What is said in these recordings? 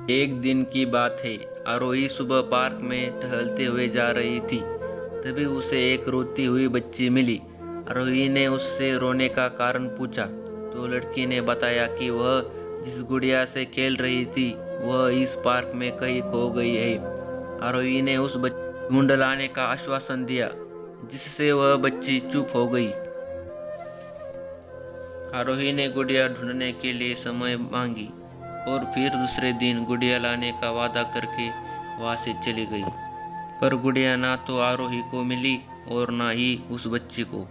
एक दिन की बात है। आरोही सुबह पार्क में टहलते हुए जा रही थी। तभी उसे एक रोती हुई बच्ची मिली। आरोही ने उससे रोने का कारण पूछा तो लड़की ने बताया कि वह जिस गुड़िया से खेल रही थी वह इस पार्क में कहीं खो गई है। आरोही ने उस बच्ची को ढूंढ लाने का आश्वासन दिया, जिससे वह बच्ची चुप हो गई। आरोही ने गुड़िया ढूंढने के लिए समय मांगी और फिर दूसरे दिन गुड़िया लाने का वादा करके वहां से चली गई। पर गुड़िया ना तो आरोही को मिली और ना ही उस बच्ची को।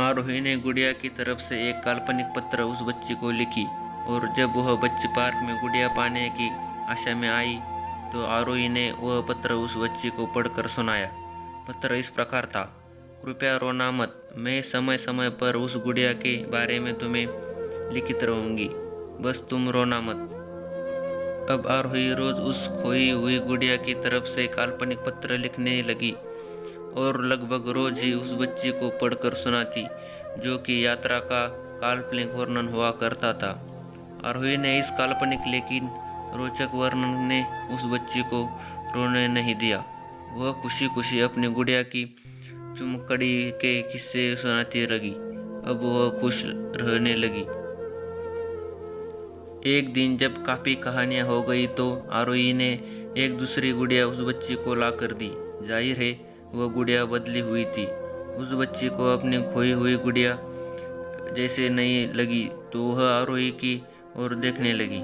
आरोही ने गुड़िया की तरफ से एक काल्पनिक पत्र उस बच्ची को लिखी और जब वह बच्ची पार्क में गुड़िया पाने की आशा में आई तो आरोही ने वह पत्र उस बच्ची को पढ़कर सुनाया। पत्र इस प्रकार था: कृपया रोना मत, मैं समय समय पर उस गुड़िया के बारे में तुम्हें लिखित रहूंगी, बस तुम रोना मत। अब आरोही रोज उस खोई हुई गुड़िया की तरफ से काल्पनिक पत्र लिखने लगी और लगभग रोज ही उस बच्ची को पढ़कर सुनाती, जो कि यात्रा का काल्पनिक वर्णन हुआ करता था। आरोही ने इस काल्पनिक लेकिन रोचक वर्णन ने उस बच्ची को रोने नहीं दिया। वह खुशी खुशी अपनी गुड़िया की चुमकड़ी के किस्से सुनाती लगी। अब वह खुश रहने लगी। एक दिन जब काफी कहानियां हो गई तो आरोही ने एक दूसरी गुड़िया उस बच्ची को ला कर दी। जाहिर है वह गुड़िया बदली हुई थी। उस बच्ची को अपनी खोई हुई गुड़िया जैसे नहीं लगी तो वह आरोही की ओर देखने लगी।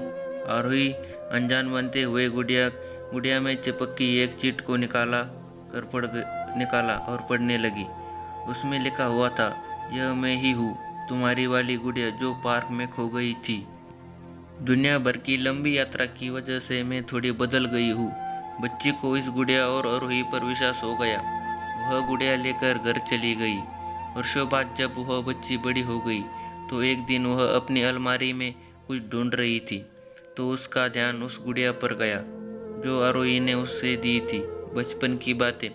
आरोही अनजान बनते हुए गुड़िया में चिपकी एक चिट को निकाला और पढ़ने लगी। उसमें लिखा हुआ था, यह मैं ही हूँ, तुम्हारी वाली गुड़िया जो पार्क में खो गई थी। दुनिया भर की लंबी यात्रा की वजह से मैं थोड़ी बदल गई हूँ। बच्ची को इस गुड़िया और आरोही पर विश्वास हो गया। वह गुड़िया लेकर घर चली गई। वर्षों बाद जब वह बच्ची बड़ी हो गई तो एक दिन वह अपनी अलमारी में कुछ ढूंढ रही थी तो उसका ध्यान उस गुड़िया पर गया जो आरोही ने उससे दी थी। बचपन की बातें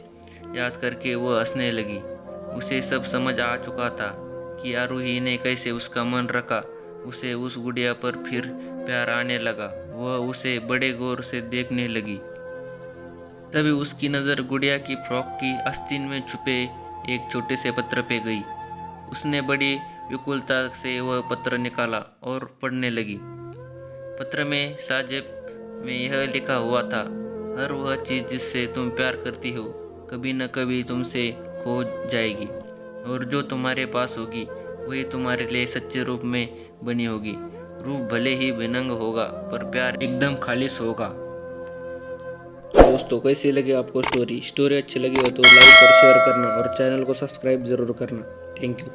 याद करके वह हंसने लगी। उसे सब समझ आ चुका था कि आरोही ने कैसे उसका मन रखा। उसे उस गुड़िया पर फिर प्यार आने लगा। वह उसे बड़े गौर से देखने लगी। तभी उसकी नज़र गुड़िया की फ्रॉक की आस्तीन में छुपे एक छोटे से पत्र पे गई। उसने बड़ी व्याकुलता से वह पत्र निकाला और पढ़ने लगी। पत्र में साजेब में यह लिखा हुआ था, हर वह चीज़ जिससे तुम प्यार करती हो कभी न कभी तुमसे खो जाएगी और जो तुम्हारे पास होगी वही तुम्हारे लिए सच्चे रूप में बनी होगी। रूप भले ही भिन्न होगा पर प्यार एकदम खालिश होगा। दोस्तों, कैसी लगी आपको स्टोरी अच्छी लगी हो तो लाइक और शेयर करना और चैनल को सब्सक्राइब जरूर करना। Thank you.